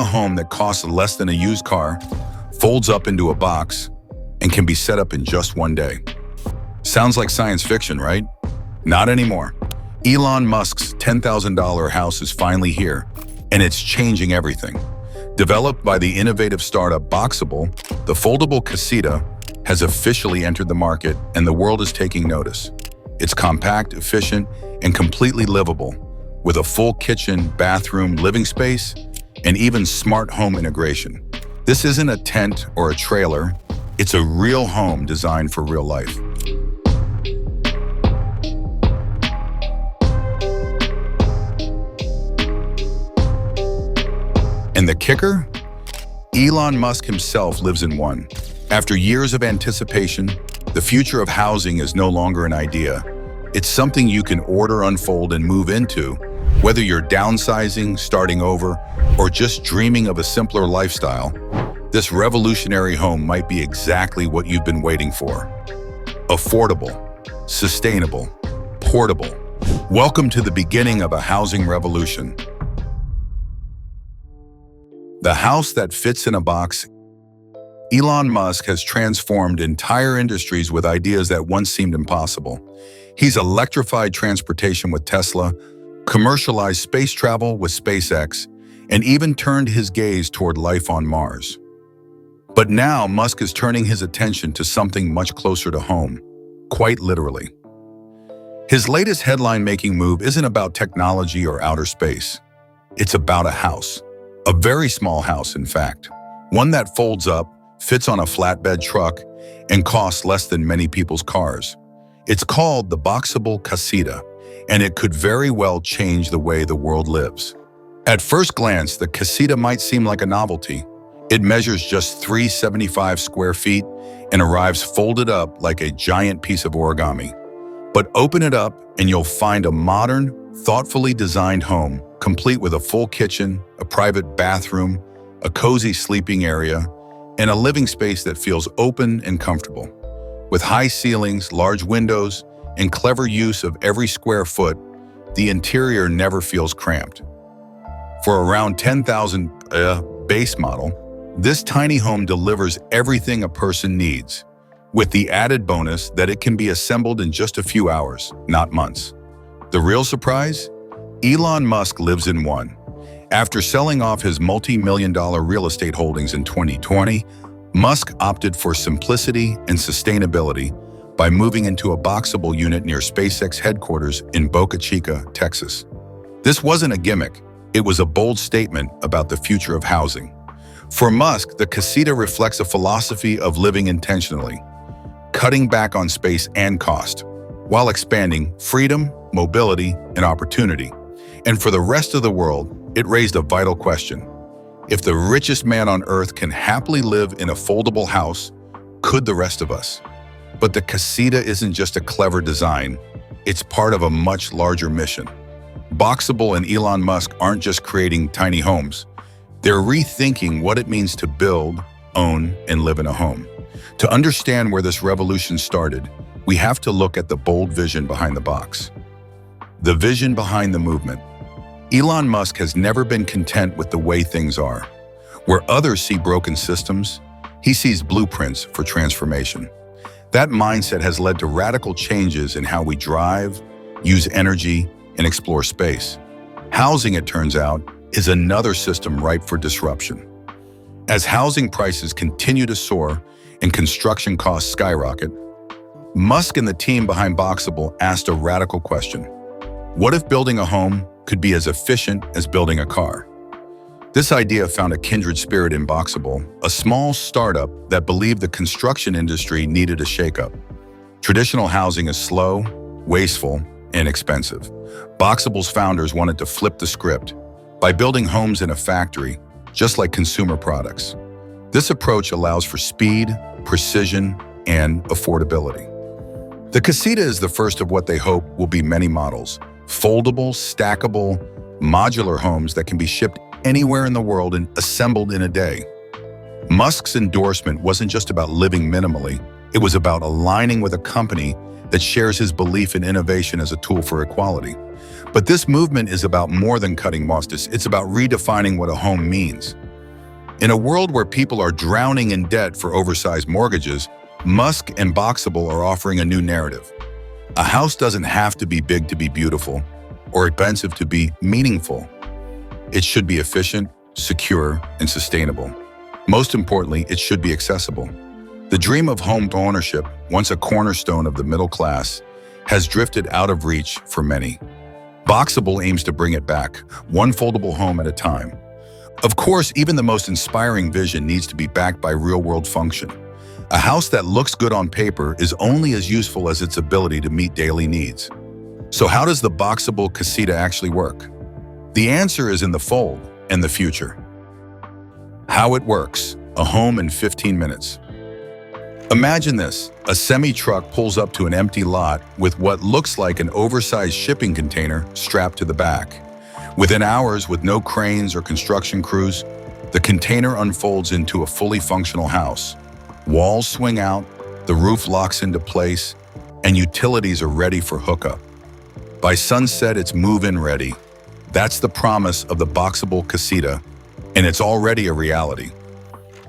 home that costs less than a used car, folds up into a box, and can be set up in just one day. Sounds like science fiction, right? Not anymore. Elon Musk's $10,000 house is finally here, and it's changing everything. Developed by the innovative startup Boxabl, the foldable casita has officially entered the market, and the world is taking notice. It's compact, efficient, and completely livable, with a full kitchen, bathroom, living space, and even smart home integration. This isn't a tent or a trailer, it's a real home designed for real life. And the kicker? Elon Musk himself lives in one. After years of anticipation, the future of housing is no longer an idea. It's something you can order, unfold, and move into, whether you're downsizing, starting over, or just dreaming of a simpler lifestyle. This revolutionary home might be exactly what you've been waiting for. Affordable, sustainable, portable. Welcome to the beginning of a housing revolution. The house that fits in a box. Elon Musk has transformed entire industries with ideas that once seemed impossible. He's electrified transportation with Tesla, commercialized space travel with SpaceX, and even turned his gaze toward life on Mars. But now Musk is turning his attention to something much closer to home, quite literally. His latest headline-making move isn't about technology or outer space. It's about a house. A very small house, in fact. One that folds up, fits on a flatbed truck, and costs less than many people's cars. It's called the Boxabl Casita, and it could very well change the way the world lives. At first glance, the casita might seem like a novelty. It measures just 375 square feet and arrives folded up like a giant piece of origami. But open it up and you'll find a modern, thoughtfully designed home, complete with a full kitchen, a private bathroom, a cozy sleeping area, and a living space that feels open and comfortable. With high ceilings, large windows, and clever use of every square foot, the interior never feels cramped. For around $10,000 base model, this tiny home delivers everything a person needs, with the added bonus that it can be assembled in just a few hours, not months. The real surprise? Elon Musk lives in one. After selling off his multi-million-dollar real estate holdings in 2020, Musk opted for simplicity and sustainability by moving into a Boxabl unit near SpaceX headquarters in Boca Chica, Texas. This wasn't a gimmick. It was a bold statement about the future of housing. For Musk, the casita reflects a philosophy of living intentionally, cutting back on space and cost, while expanding freedom, mobility, and opportunity. And for the rest of the world, it raised a vital question. If the richest man on earth can happily live in a foldable house, could the rest of us? But the casita isn't just a clever design, it's part of a much larger mission. Boxabl and Elon Musk aren't just creating tiny homes. They're rethinking what it means to build, own, and live in a home. To understand where this revolution started, we have to look at the bold vision behind the box. The vision behind the movement. Elon Musk has never been content with the way things are. Where others see broken systems, he sees blueprints for transformation. That mindset has led to radical changes in how we drive, use energy, and explore space. Housing, it turns out, is another system ripe for disruption. As housing prices continue to soar and construction costs skyrocket, Musk and the team behind Boxabl asked a radical question. What if building a home could be as efficient as building a car? This idea found a kindred spirit in Boxabl, a small startup that believed the construction industry needed a shakeup. Traditional housing is slow, wasteful, and expensive. Boxabl's founders wanted to flip the script by building homes in a factory, just like consumer products. This approach allows for speed, precision, and affordability. The casita is the first of what they hope will be many models. Foldable, stackable, modular homes that can be shipped anywhere in the world and assembled in a day. Musk's endorsement wasn't just about living minimally, it was about aligning with a company that shares his belief in innovation as a tool for equality. But this movement is about more than cutting costs. It's about redefining what a home means. In a world where people are drowning in debt for oversized mortgages, Musk and Boxabl are offering a new narrative. A house doesn't have to be big to be beautiful or expensive to be meaningful. It should be efficient, secure, and sustainable. Most importantly, it should be accessible. The dream of home ownership, once a cornerstone of the middle class, has drifted out of reach for many. Boxabl aims to bring it back, one foldable home at a time. Of course, even the most inspiring vision needs to be backed by real-world function. A house that looks good on paper is only as useful as its ability to meet daily needs. So how does the Boxabl Casita actually work? The answer is in the fold and the future. How it works: a home in 15 minutes. Imagine this: a semi-truck pulls up to an empty lot with what looks like an oversized shipping container strapped to the back. Within hours, with no cranes or construction crews, the container unfolds into a fully functional house. Walls swing out, the roof locks into place, and utilities are ready for hookup. By sunset, it's move-in ready. That's the promise of the Boxabl Casita, and it's already a reality.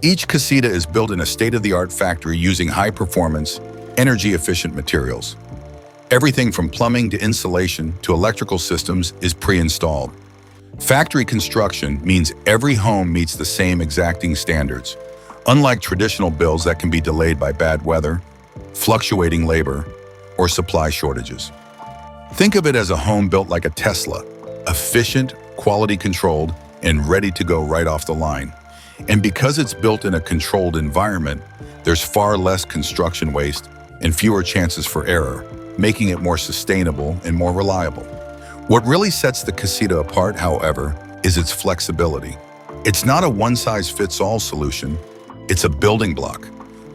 Each casita is built in a state-of-the-art factory using high-performance, energy-efficient materials. Everything from plumbing to insulation to electrical systems is pre-installed. Factory construction means every home meets the same exacting standards, unlike traditional builds that can be delayed by bad weather, fluctuating labor, or supply shortages. Think of it as a home built like a Tesla, efficient, quality-controlled, and ready to go right off the line. And because it's built in a controlled environment, there's far less construction waste and fewer chances for error, making it more sustainable and more reliable. What really sets the casita apart, however, is its flexibility. It's not a one-size-fits-all solution, it's a building block.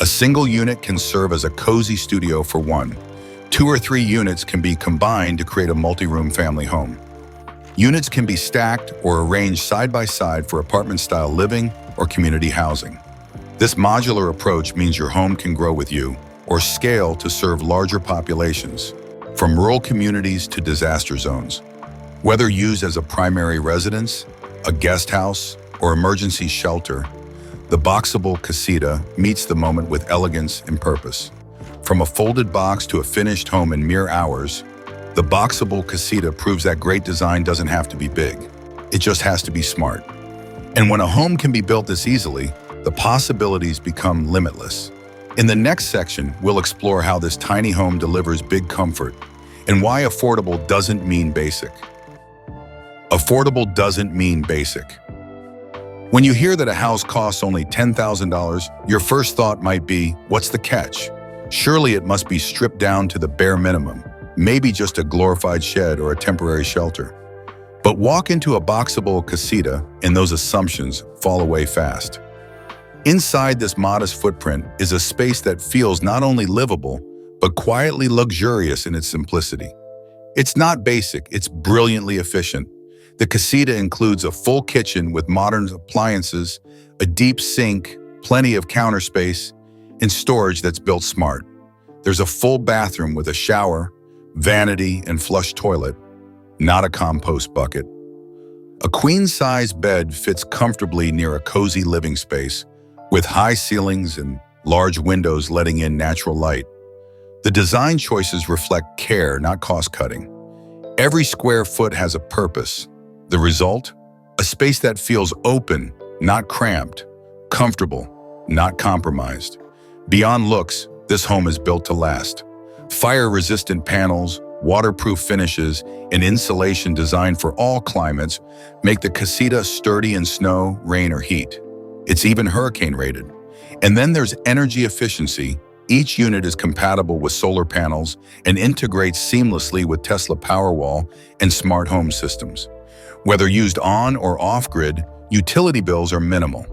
A single unit can serve as a cozy studio for one. 2 or 3 units can be combined to create a multi-room family home. Units can be stacked or arranged side by side for apartment-style living or community housing. This modular approach means your home can grow with you or scale to serve larger populations, from rural communities to disaster zones. Whether used as a primary residence, a guest house, or emergency shelter, the Boxabl Casita meets the moment with elegance and purpose. From a folded box to a finished home in mere hours, the Boxabl Casita proves that great design doesn't have to be big. It just has to be smart. And when a home can be built this easily, the possibilities become limitless. In the next section, we'll explore how this tiny home delivers big comfort and why affordable doesn't mean basic. Affordable doesn't mean basic. When you hear that a house costs only $10,000, your first thought might be, what's the catch? Surely it must be stripped down to the bare minimum, maybe just a glorified shed or a temporary shelter. But walk into a Boxabl Casita and those assumptions fall away fast. Inside this modest footprint is a space that feels not only livable, but quietly luxurious in its simplicity. It's not basic, it's brilliantly efficient. The casita includes a full kitchen with modern appliances, a deep sink, plenty of counter space, and storage that's built smart. There's a full bathroom with a shower, vanity, and flush toilet, not a compost bucket. A queen-size bed fits comfortably near a cozy living space with high ceilings and large windows letting in natural light. The design choices reflect care, not cost-cutting. Every square foot has a purpose. The result? A space that feels open, not cramped, comfortable, not compromised. Beyond looks, this home is built to last. Fire-resistant panels, waterproof finishes, and insulation designed for all climates make the casita sturdy in snow, rain, or heat. It's even hurricane-rated. And then there's energy efficiency. Each unit is compatible with solar panels and integrates seamlessly with Tesla Powerwall and smart home systems. Whether used on or off-grid, utility bills are minimal.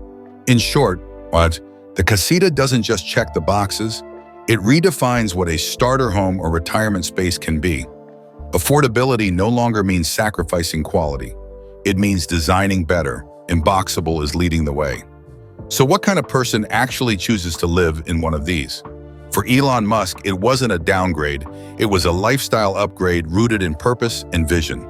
In short, the casita doesn't just check the boxes, it redefines what a starter home or retirement space can be. Affordability no longer means sacrificing quality. It means designing better, and Boxabl is leading the way. So what kind of person actually chooses to live in one of these? For Elon Musk, it wasn't a downgrade, it was a lifestyle upgrade rooted in purpose and vision.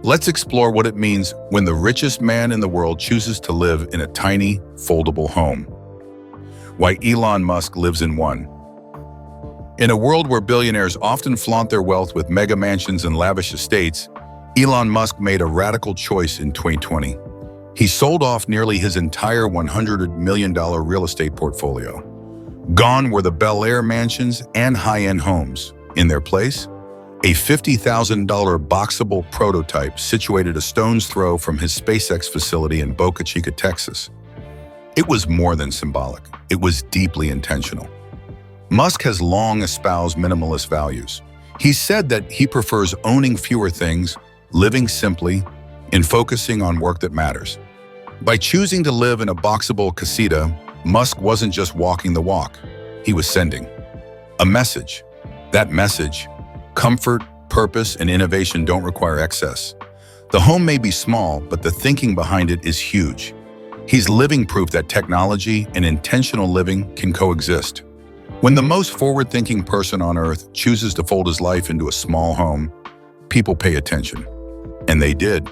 Let's explore what it means when the richest man in the world chooses to live in a tiny, foldable home. Why Elon Musk lives in one. In a world where billionaires often flaunt their wealth with mega mansions and lavish estates, Elon Musk made a radical choice in 2020. He sold off nearly his entire $100 million real estate portfolio. Gone were the Bel Air mansions and high-end homes. In their place, a $50,000 Boxabl prototype situated a stone's throw from his SpaceX facility in Boca Chica, Texas. It was more than symbolic. It was deeply intentional. Musk has long espoused minimalist values. He said that he prefers owning fewer things, living simply, and focusing on work that matters. By choosing to live in a Boxabl casita, Musk wasn't just walking the walk. He was sending a message. That message: comfort, purpose, and innovation don't require excess. The home may be small, but the thinking behind it is huge. He's living proof that technology and intentional living can coexist. When the most forward-thinking person on Earth chooses to fold his life into a small home, people pay attention. And they did.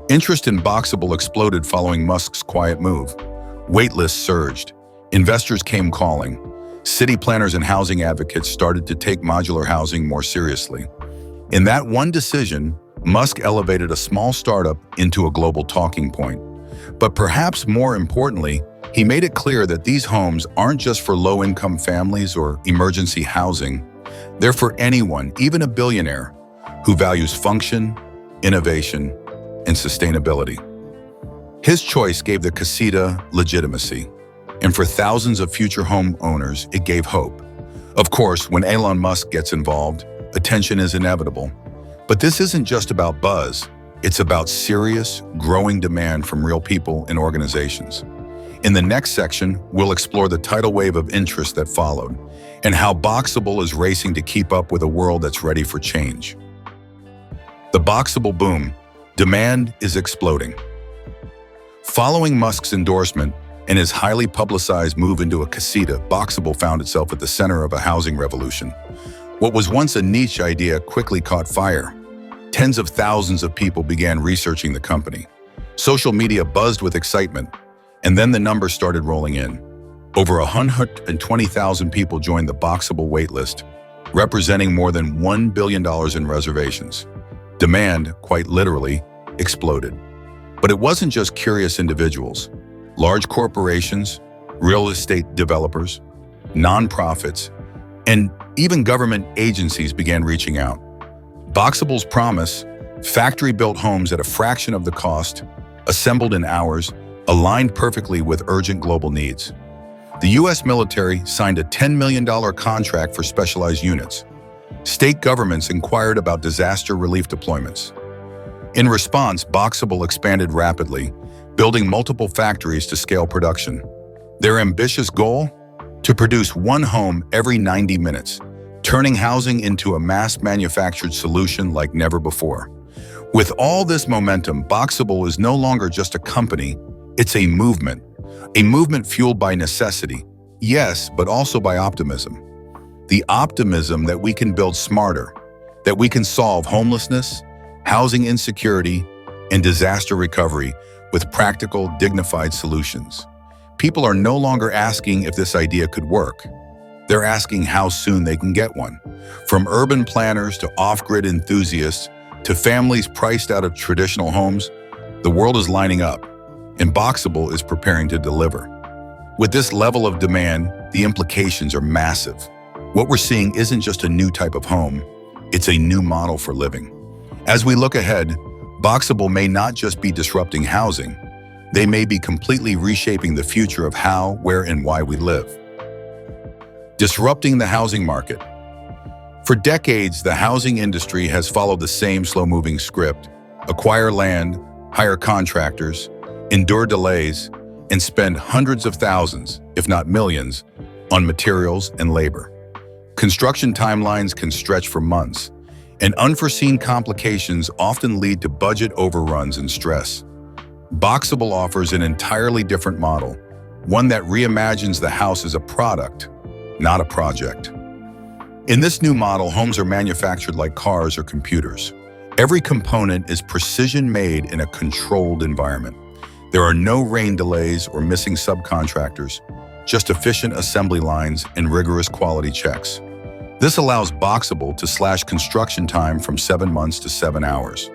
Interest in Boxabl exploded following Musk's quiet move. Waitlists surged. Investors came calling. City planners and housing advocates started to take modular housing more seriously. In that one decision, Musk elevated a small startup into a global talking point. But perhaps more importantly, he made it clear that these homes aren't just for low-income families or emergency housing. They're for anyone, even a billionaire, who values function, innovation, and sustainability. His choice gave the casita legitimacy. And for thousands of future homeowners, it gave hope. Of course, when Elon Musk gets involved, attention is inevitable. But this isn't just about buzz. It's about serious, growing demand from real people and organizations. In the next section, we'll explore the tidal wave of interest that followed and how Boxabl is racing to keep up with a world that's ready for change. The Boxabl boom. Demand is exploding. Following Musk's endorsement and his highly publicized move into a casita, Boxabl found itself at the center of a housing revolution. What was once a niche idea quickly caught fire. Tens of thousands of people began researching the company. Social media buzzed with excitement, and then the numbers started rolling in. Over 120,000 people joined the Boxabl waitlist, representing more than $1 billion in reservations. Demand, quite literally, exploded. But it wasn't just curious individuals. Large corporations, real estate developers, nonprofits, and even government agencies began reaching out. Boxabl's promise, factory-built homes at a fraction of the cost, assembled in hours, aligned perfectly with urgent global needs. The U.S. military signed a $10 million contract for specialized units. State governments inquired about disaster relief deployments. In response, Boxabl expanded rapidly, building multiple factories to scale production. Their ambitious goal? To produce one home every 90 minutes, turning housing into a mass-manufactured solution like never before. With all this momentum, Boxabl is no longer just a company, it's a movement fueled by necessity, yes, but also by optimism. The optimism that we can build smarter, that we can solve homelessness, housing insecurity, and disaster recovery with practical, dignified solutions. People are no longer asking if this idea could work. They're asking how soon they can get one. From urban planners to off-grid enthusiasts to families priced out of traditional homes, the world is lining up, and Boxabl is preparing to deliver. With this level of demand, the implications are massive. What we're seeing isn't just a new type of home, it's a new model for living. As we look ahead, Boxabl may not just be disrupting housing, they may be completely reshaping the future of how, where, and why we live. Disrupting the housing market. For decades, the housing industry has followed the same slow-moving script: acquire land, hire contractors, endure delays, and spend hundreds of thousands, if not millions, on materials and labor. Construction timelines can stretch for months, and unforeseen complications often lead to budget overruns and stress. Boxabl offers an entirely different model, one that reimagines the house as a product, not a project. In this new model, homes are manufactured like cars or computers. Every component is precision-made in a controlled environment. There are no rain delays or missing subcontractors, just efficient assembly lines and rigorous quality checks. This allows Boxabl to slash construction time from 7 months to 7 hours.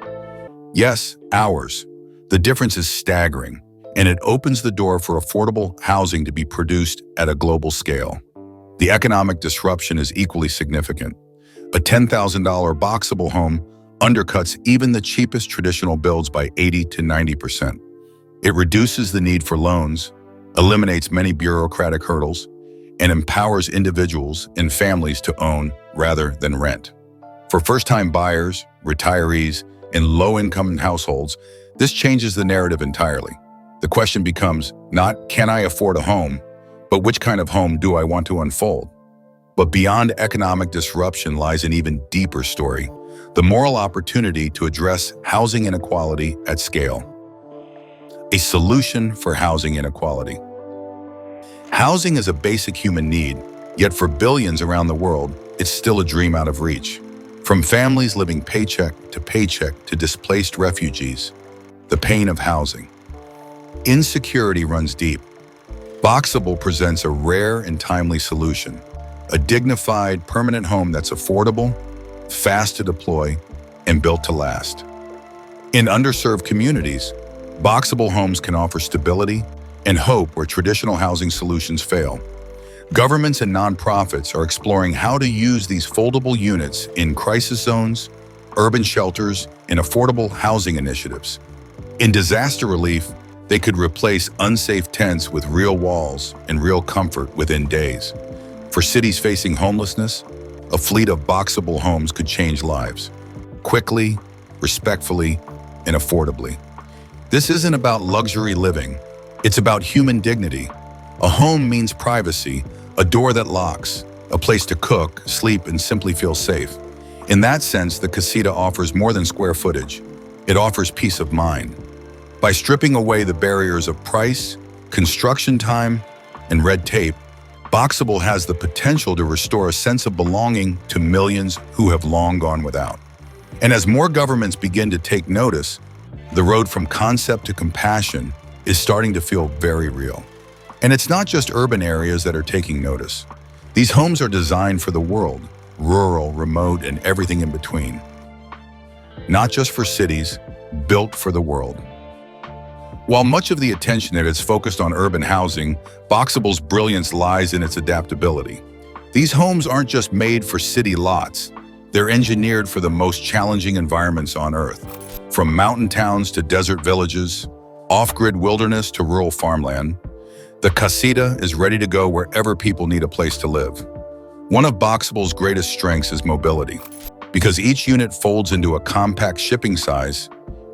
Yes, hours. The difference is staggering, and it opens the door for affordable housing to be produced at a global scale. The economic disruption is equally significant. A $10,000 Boxabl home undercuts even the cheapest traditional builds by 80 to 90%. It reduces the need for loans, eliminates many bureaucratic hurdles, and empowers individuals and families to own rather than rent. For first-time buyers, retirees, and low-income households, this changes the narrative entirely. The question becomes not, can I afford a home, but which kind of home do I want to unfold? But beyond economic disruption lies an even deeper story, the moral opportunity to address housing inequality at scale. A solution for housing inequality. Housing is a basic human need, yet for billions around the world, it's still a dream out of reach. From families living paycheck to displaced refugees, the pain of housing. Insecurity runs deep. Boxabl presents a rare and timely solution, a dignified, permanent home that's affordable, fast to deploy, and built to last. In underserved communities, Boxabl homes can offer stability and hope where traditional housing solutions fail. Governments and nonprofits are exploring how to use these foldable units in crisis zones, urban shelters, and affordable housing initiatives. In disaster relief, they could replace unsafe tents with real walls and real comfort within days. For cities facing homelessness, a fleet of Boxabl homes could change lives, quickly, respectfully, and affordably. This isn't about luxury living. It's about human dignity. A home means privacy, a door that locks, a place to cook, sleep, and simply feel safe. In that sense, the casita offers more than square footage. It offers peace of mind. By stripping away the barriers of price, construction time, and red tape, Boxabl has the potential to restore a sense of belonging to millions who have long gone without. And as more governments begin to take notice, the road from concept to compassion is starting to feel very real. And it's not just urban areas that are taking notice. These homes are designed for the world, rural, remote, and everything in between. Not just for cities, built for the world. While much of the attention is focused on urban housing, Boxabl's brilliance lies in its adaptability. These homes aren't just made for city lots. They're engineered for the most challenging environments on Earth. From mountain towns to desert villages, off-grid wilderness to rural farmland, the casita is ready to go wherever people need a place to live. One of Boxabl's greatest strengths is mobility. Because each unit folds into a compact shipping size,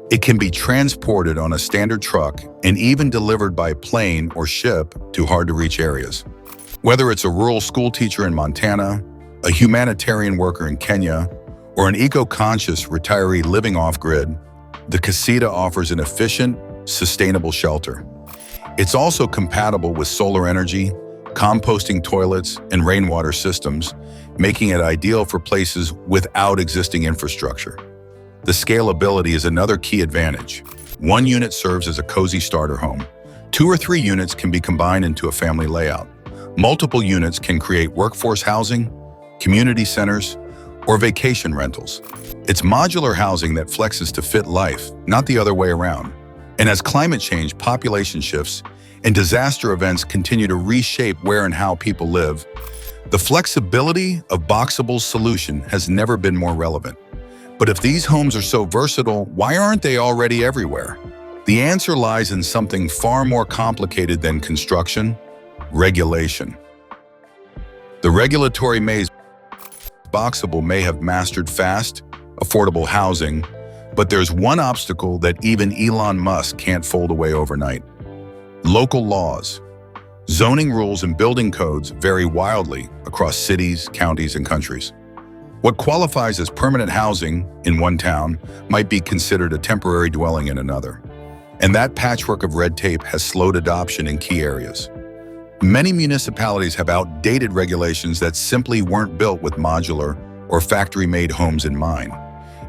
it can be transported on a standard truck and even delivered by plane or ship to hard-to-reach areas. Whether it's a rural school teacher in Montana, a humanitarian worker in Kenya, or an eco-conscious retiree living off-grid, the casita offers an efficient, sustainable shelter. It's also compatible with solar energy, composting toilets, and rainwater systems, making it ideal for places without existing infrastructure. The scalability is another key advantage. One unit serves as a cozy starter home. 2 or 3 units can be combined into a family layout. Multiple units can create workforce housing, community centers, or vacation rentals. It's modular housing that flexes to fit life, not the other way around. And as climate change, population shifts, and disaster events continue to reshape where and how people live, the flexibility of Boxabl's solution has never been more relevant. But if these homes are so versatile, why aren't they already everywhere? The answer lies in something far more complicated than construction: regulation. The regulatory maze. Boxabl may have mastered fast, affordable housing, but there's one obstacle that even Elon Musk can't fold away overnight: local laws. Zoning rules and building codes vary wildly across cities, counties, and countries. What qualifies as permanent housing in one town might be considered a temporary dwelling in another. And that patchwork of red tape has slowed adoption in key areas. Many municipalities have outdated regulations that simply weren't built with modular or factory-made homes in mind.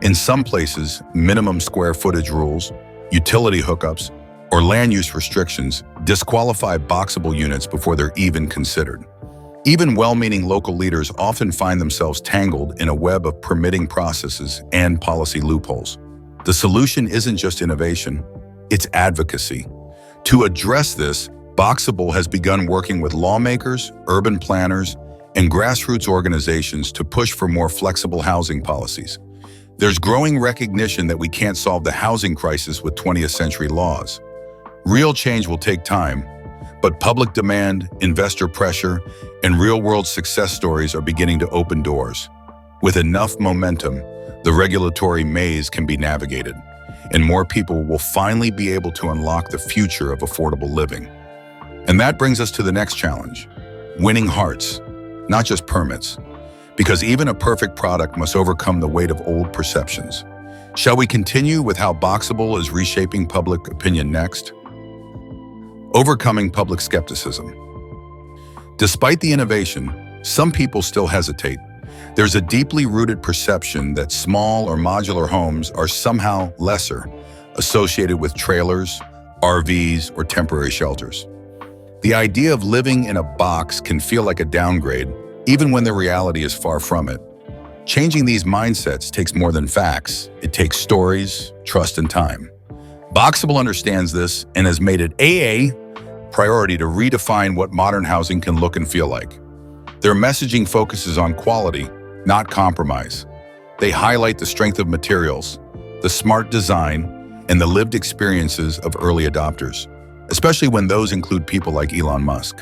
In some places, minimum square footage rules, utility hookups, or land use restrictions disqualify Boxabl units before they're even considered. Even well-meaning local leaders often find themselves tangled in a web of permitting processes and policy loopholes. The solution isn't just innovation, it's advocacy. To address this, Boxabl has begun working with lawmakers, urban planners, and grassroots organizations to push for more flexible housing policies. There's growing recognition that we can't solve the housing crisis with 20th century laws. Real change will take time, but public demand, investor pressure, and real-world success stories are beginning to open doors. With enough momentum, the regulatory maze can be navigated, and more people will finally be able to unlock the future of affordable living. And that brings us to the next challenge: winning hearts, not just permits. Because even a perfect product must overcome the weight of old perceptions. Shall we continue with how Boxabl is reshaping public opinion next? Overcoming public skepticism. Despite the innovation, some people still hesitate. There's a deeply rooted perception that small or modular homes are somehow lesser, associated with trailers, RVs, or temporary shelters. The idea of living in a box can feel like a downgrade, even when the reality is far from it. Changing these mindsets takes more than facts. It takes stories, trust, and time. Boxabl understands this and has made it a priority to redefine what modern housing can look and feel like. Their messaging focuses on quality, not compromise. They highlight the strength of materials, the smart design, and the lived experiences of early adopters, especially when those include people like Elon Musk.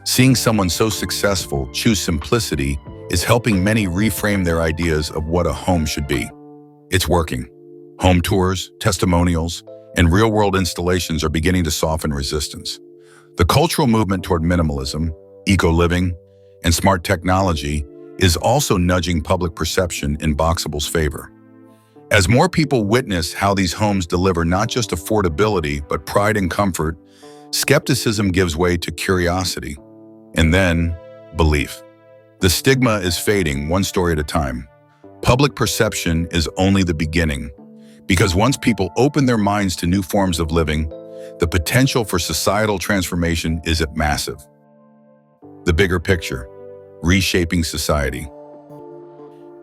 Seeing someone so successful choose simplicity is helping many reframe their ideas of what a home should be. It's working. Home tours, testimonials, and real-world installations are beginning to soften resistance. The cultural movement toward minimalism, eco-living, and smart technology is also nudging public perception in Boxabl's favor. As more people witness how these homes deliver not just affordability, but pride and comfort, skepticism gives way to curiosity. And then, belief. The stigma is fading one story at a time. Public perception is only the beginning, because once people open their minds to new forms of living, the potential for societal transformation is massive. The bigger picture: reshaping society.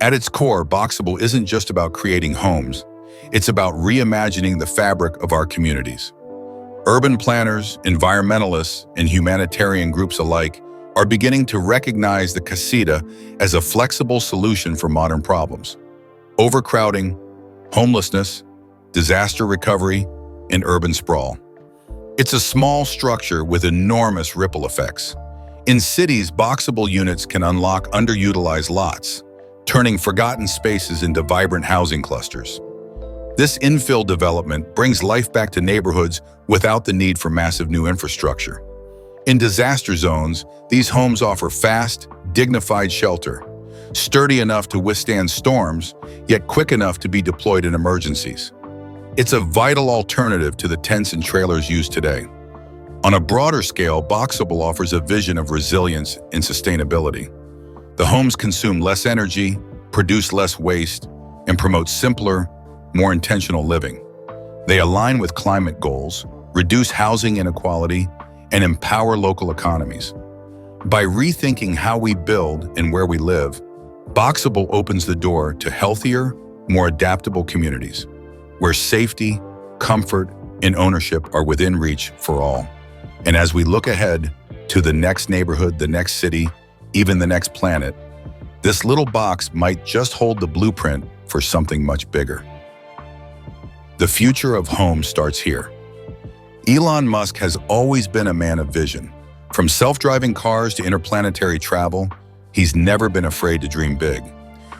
At its core, Boxabl isn't just about creating homes, it's about reimagining the fabric of our communities. Urban planners, environmentalists, and humanitarian groups alike are beginning to recognize the casita as a flexible solution for modern problems: overcrowding, homelessness, disaster recovery, and urban sprawl. It's a small structure with enormous ripple effects. In cities, Boxabl units can unlock underutilized lots, turning forgotten spaces into vibrant housing clusters. This infill development brings life back to neighborhoods without the need for massive new infrastructure. In disaster zones, these homes offer fast, dignified shelter, sturdy enough to withstand storms, yet quick enough to be deployed in emergencies. It's a vital alternative to the tents and trailers used today. On a broader scale, Boxabl offers a vision of resilience and sustainability. The homes consume less energy, produce less waste, and promote simpler, more intentional living. They align with climate goals, reduce housing inequality, and empower local economies. By rethinking how we build and where we live, Boxabl opens the door to healthier, more adaptable communities, where safety, comfort, and ownership are within reach for all. And as we look ahead to the next neighborhood, the next city, even the next planet, this little box might just hold the blueprint for something much bigger. The future of homes starts here. Elon Musk has always been a man of vision. From self-driving cars to interplanetary travel, he's never been afraid to dream big.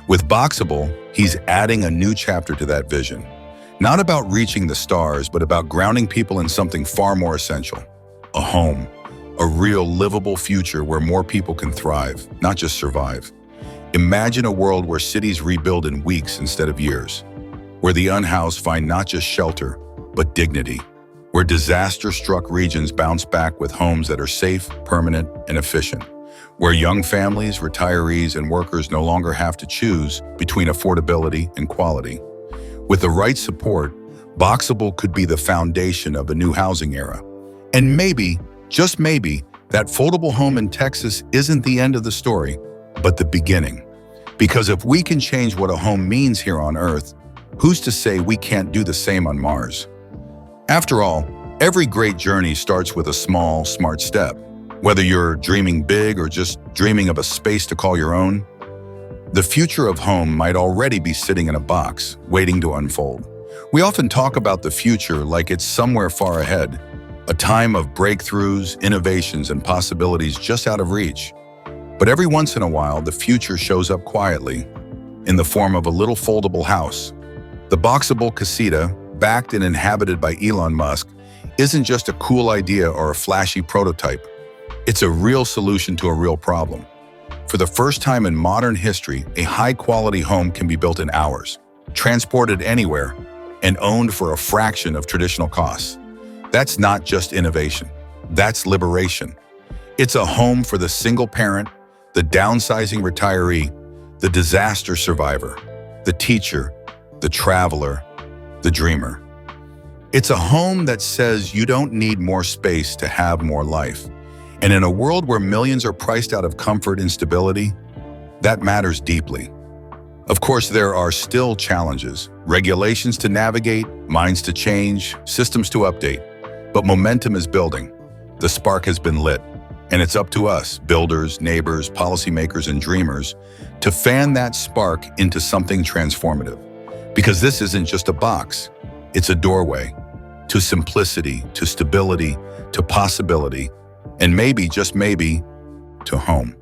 With Boxabl, he's adding a new chapter to that vision. Not about reaching the stars, but about grounding people in something far more essential: a home, a real livable future where more people can thrive, not just survive. Imagine a world where cities rebuild in weeks instead of years, where the unhoused find not just shelter, but dignity, where disaster-struck regions bounce back with homes that are safe, permanent, and efficient, where young families, retirees, and workers no longer have to choose between affordability and quality. With the right support, Boxabl could be the foundation of a new housing era. And maybe, just maybe, that foldable home in Texas isn't the end of the story, but the beginning. Because if we can change what a home means here on Earth, who's to say we can't do the same on Mars? After all, every great journey starts with a small, smart step. Whether you're dreaming big or just dreaming of a space to call your own, the future of home might already be sitting in a box, waiting to unfold. We often talk about the future like it's somewhere far ahead, a time of breakthroughs, innovations, and possibilities just out of reach. But every once in a while, the future shows up quietly, in the form of a little foldable house. The Boxabl casita, backed and inhabited by Elon Musk, isn't just a cool idea or a flashy prototype. It's a real solution to a real problem. For the first time in modern history, a high-quality home can be built in hours, transported anywhere, and owned for a fraction of traditional costs. That's not just innovation. That's liberation. It's a home for the single parent, the downsizing retiree, the disaster survivor, the teacher, the traveler, the dreamer. It's a home that says you don't need more space to have more life. And in a world where millions are priced out of comfort and stability, that matters deeply. Of course, there are still challenges, regulations to navigate, minds to change, systems to update. But momentum is building. The spark has been lit. And it's up to us, builders, neighbors, policymakers, and dreamers, to fan that spark into something transformative. Because this isn't just a box. It's a doorway to simplicity, to stability, to possibility, and maybe, just maybe, to home.